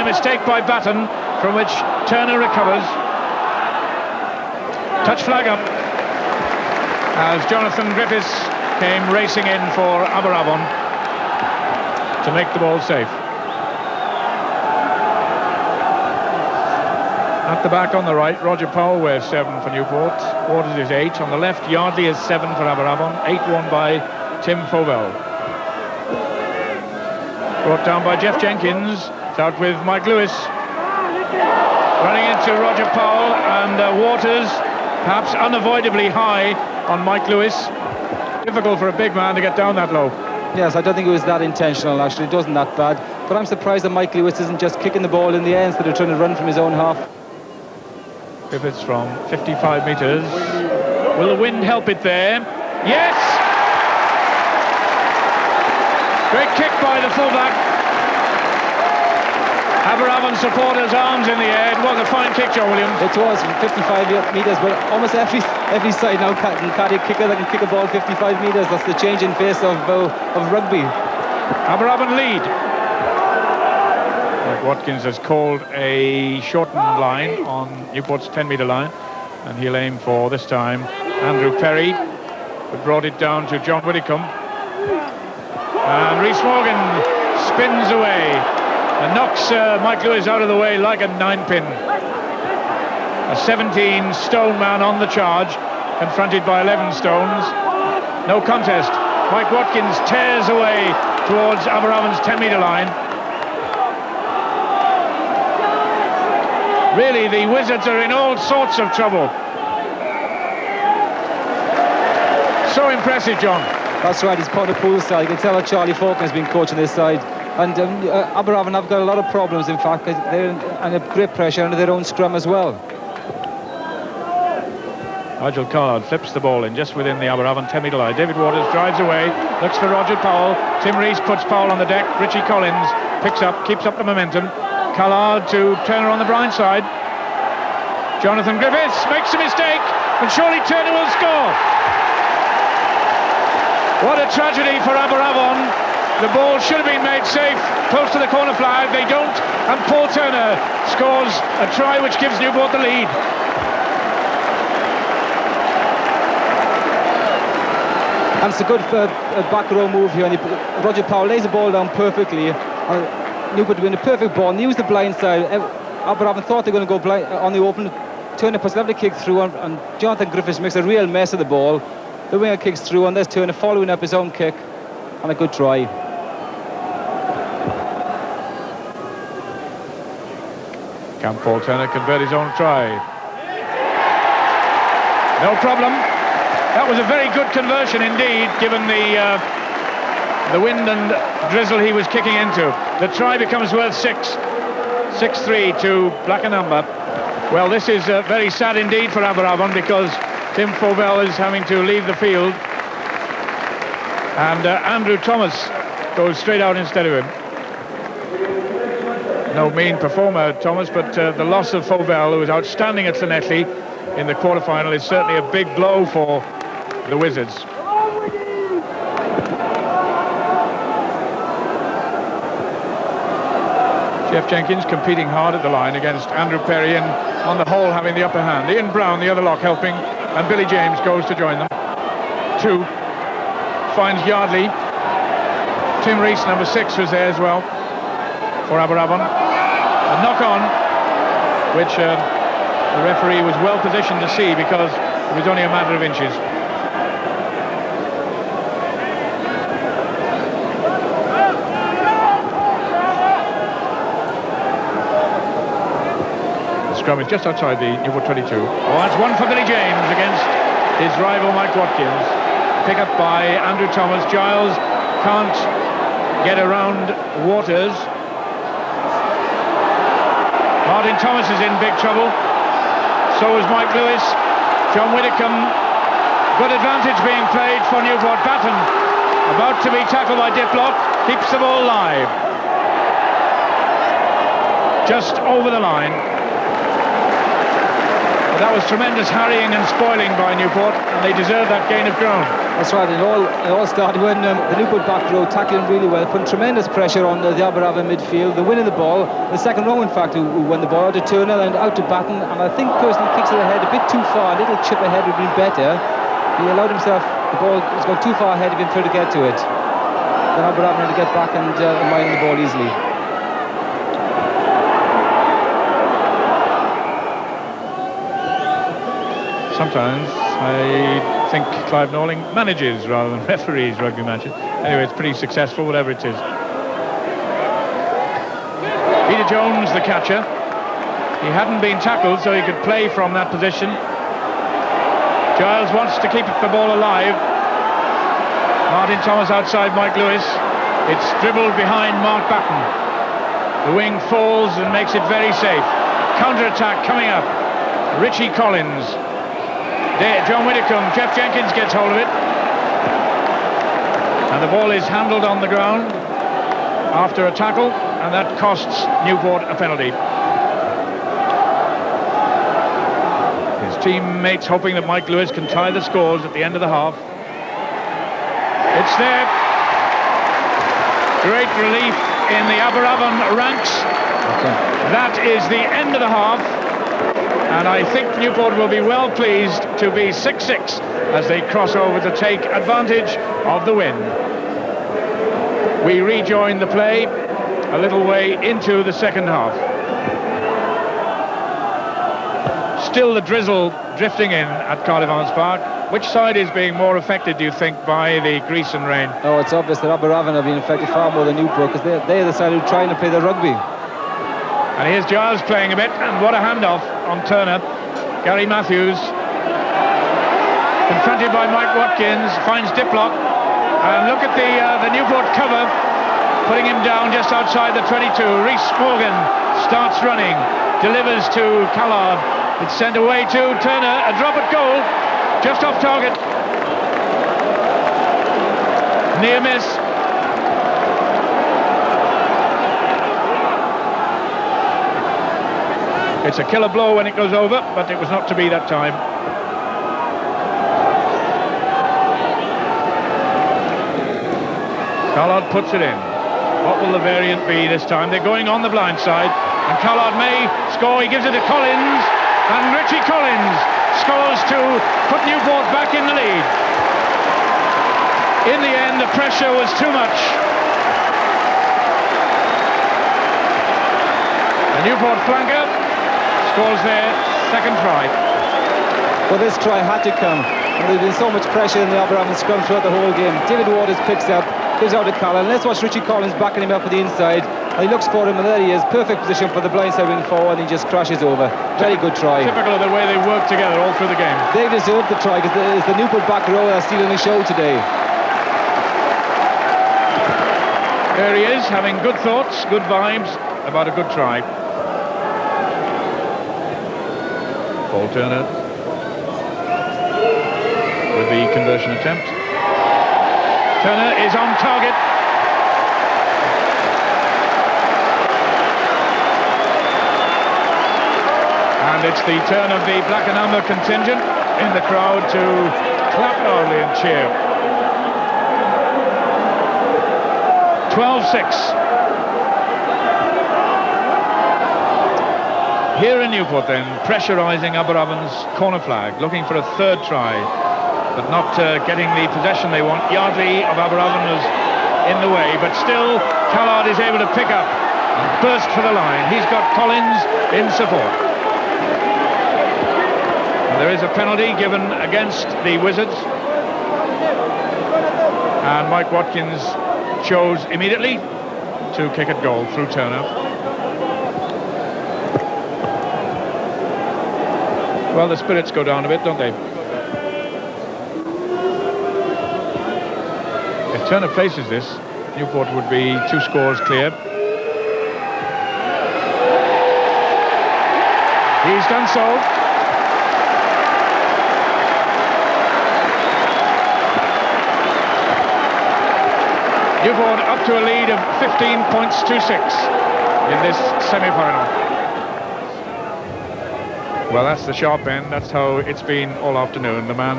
mistake by Batten, from which Turner recovers. Touch flag up as Jonathan Griffiths came racing in for Aberavon to make the ball safe. At the back on the right, Roger Powell wears 7 for Newport. Waters is 8. On the left, Yardley is 7 for Aberavon. 8-1 by Tim Fovell. Brought down by Jeff Jenkins. It's out with Mike Lewis. Running into Roger Powell, and Waters perhaps unavoidably high on Mike Lewis. Difficult for a big man to get down that low. Yes, I don't think it was that intentional, actually. It wasn't that bad. But I'm surprised that Mike Lewis isn't just kicking the ball in the air instead of trying to run from his own half. Griffiths from 55 metres. Will the wind help it there? Yes! Great kick by the fullback. Aberavon supporters' arms in the air. It was a fine kick, John Williams. It was 55 metres, but almost every side now can carry a kicker that can kick a ball 55 metres. That's the change in face of rugby. Aberavon lead. Mike Watkins has called a shortened line on Newport's 10-metre line, and he'll aim for, this time, Andrew Perry, who brought it down to John Widdicombe. And Rhys Morgan spins away and knocks Mike Lewis out of the way like a 9-pin. A 17-stone man on the charge, confronted by 11 stones. No contest. Mike Watkins tears away towards Aberavon's 10-metre line. Really, the Wizards are in all sorts of trouble. So impressive, John. That's right, he's put the pool side. You can tell that Charlie Faulkner has been coaching this side. And Aberavon have got a lot of problems, in fact. They're under great pressure under their own scrum as well. Nigel Collard flips the ball in just within the Aberavon 10-metre line. David Waters drives away, looks for Roger Powell. Tim Rees puts Powell on the deck. Richie Collins picks up, keeps up the momentum. Collard to Turner on the blind side. Jonathan Griffiths makes a mistake, and surely Turner will score. What a tragedy for Aberavon. The ball should have been made safe, close to the corner flag. They don't, and Paul Turner scores a try which gives Newport the lead. And it's a good back row move here. And Roger Powell lays the ball down perfectly. Newport win a perfect ball, and use the blind side. Aberavon thought they were going to go blind on the open. Turner puts a lovely kick through, and Jonathan Griffiths makes a real mess of the ball. The winger kicks through, and there's Turner following up his own kick, and a good try. Can Paul Turner convert his own try? No problem. That was a very good conversion indeed, given the wind and drizzle he was kicking into. The try becomes worth 6-3 to black a number. Well, this is very sad indeed for Aberavon, because Tim Fovell is having to leave the field, and Andrew Thomas goes straight out instead of him. No mean performer, Thomas, but the loss of Fovell, who was outstanding at Llanelli in the quarter-final, is certainly a big blow for the Wizards. Jeff Jenkins competing hard at the line against Andrew Perry, and on the whole having the upper hand. Ian Brown, the other lock, helping, and Billy James goes to join them. 2 finds Yardley. Tim Rees, number 6, was there as well for Aberavon. A knock-on, which the referee was well positioned to see, because it was only a matter of inches. Scrum is just outside the Newport 22. Oh, that's one for Billy James against his rival Mike Watkins. Pick up by Andrew Thomas. Giles can't get around Waters. Martin Thomas is in big trouble. So is Mike Lewis. John Widdicombe. Good advantage being played for Newport. Batten about to be tackled by Deadlock. Keeps the ball live. Just over the line. But that was tremendous harrying and spoiling by Newport, and they deserve that gain of ground. That's right, it all started when the Newport back row tackling really well, putting tremendous pressure on the Aberavon midfield. They're winning the ball. The second row, in fact, who won the ball out to Turner and out to Batten, and I think personally kicks it ahead a bit too far. A little chip ahead would have been better. He allowed himself, the ball was going too far ahead of him to get to it. Then Aberavon had to get back and mine the ball easily. Sometimes I think Clive Norling manages rather than referees rugby matches. Anyway, it's pretty successful, whatever it is. Peter Jones, the catcher. He hadn't been tackled, so he could play from that position. Giles wants to keep the ball alive. Martin Thomas outside Mike Lewis. It's dribbled behind Mark Batten. The wing falls and makes it very safe. Counter-attack coming up. Richie Collins. There, John Widdicombe, Jeff Jenkins gets hold of it. And the ball is handled on the ground after a tackle, and that costs Newport a penalty. His teammates hoping that Mike Lewis can tie the scores at the end of the half. It's there. Great relief in the Aberavon ranks. That is the end of the half. And I think Newport will be well pleased to be 6-6 as they cross over to take advantage of the win. We rejoin the play a little way into the second half. Still the drizzle drifting in at Cardiff Arms Park. Which side is being more affected, do you think, by the grease and rain? Oh, it's obvious that Aberavon have been affected far more than Newport, because they're the side who are trying to play the rugby. And here's Giles playing a bit, and what a handoff on Turner. Gary Matthews, confronted by Mike Watkins, finds Diplock, and look at the Newport cover, putting him down just outside the 22. Rhys Morgan starts running, delivers to Callard. It's sent away to Turner, a drop at goal, just off target. Near miss. It's a killer blow when it goes over, but it was not to be that time. Callard puts it in. What will the variant be this time? They're going on the blind side, and Callard may score. He gives it to Collins, and Richie Collins scores to put Newport back in the lead. In the end, the pressure was too much. The Newport flanker scores their second try. Well, this try had to come. There's been so much pressure in the Aberavon scrum throughout the whole game. David Waters picks up, gives out to Callan. Let's watch Richie Collins backing him up at the inside. And he looks for him, and there he is. Perfect position for the blindside wing forward, and he just crashes over. Very good try. Typical of the way they work together all through the game. They deserved the try, because it's the Newport back row that's stealing the show today. There he is, having good thoughts, good vibes about a good try. Paul Turner with the conversion attempt. Turner is on target. And it's the turn of the black and amber contingent in the crowd to clap loudly and cheer. 12-6. Here in Newport then, pressurising Aberavon's corner flag, looking for a third try, but not getting the possession they want. Yardley of Aberavon was in the way, but still Callard is able to pick up and burst for the line. He's got Collins in support. And there is a penalty given against the Wizards. And Mike Watkins chose immediately to kick at goal through Turner. Well, the spirits go down a bit, don't they? If Turner faces this, Newport would be 2 scores clear. He's done so. Newport up to a lead of 15 points to 6 in this semi-final. Well, that's the sharp end. That's how it's been all afternoon. The man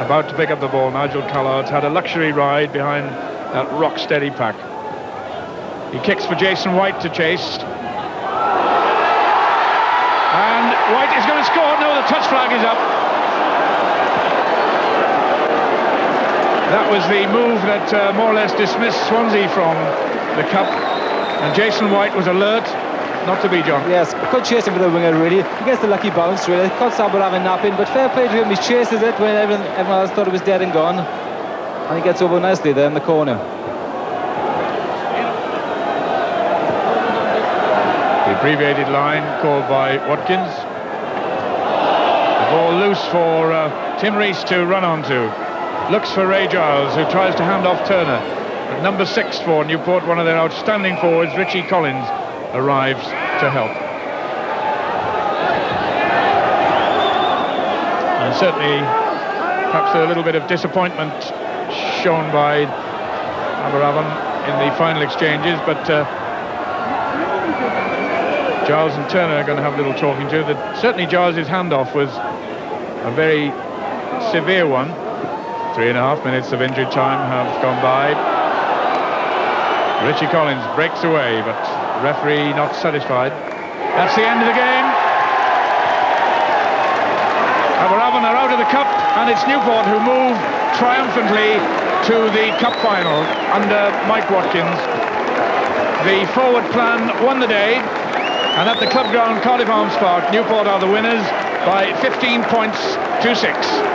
about to pick up the ball, Nigel Collard's had a luxury ride behind that rock-steady pack. He kicks for Jason White to chase. And White is going to score. No, the touch flag is up. That was the move that more or less dismissed Swansea from the cup. And Jason White was alert. Not to be, John. Yes, good chasing for the winger, really. He gets the lucky bounce, really. Cuts Aberavon napping, but fair play to him. He chases it when everyone else thought it was dead and gone. And he gets over nicely there in the corner. The abbreviated line called by Watkins. The ball loose for Tim Rees to run onto. Looks for Ray Giles, who tries to hand off Turner. But number 6 for Newport, one of their outstanding forwards, Richie Collins, arrives to help. And certainly perhaps a little bit of disappointment shown by Aberavon in the final exchanges, but Giles and Turner are going to have a little talking to. Certainly Giles' handoff was a very severe one. 3.5 minutes of injury time have gone by. Richie Collins breaks away, but referee not satisfied. That's the end of the game. Aberavon are out of the cup, and it's Newport who move triumphantly to the cup final under Mike Watkins. The forward plan won the day, and at the club ground, Cardiff Arms Park, Newport are the winners by 15 points to 6.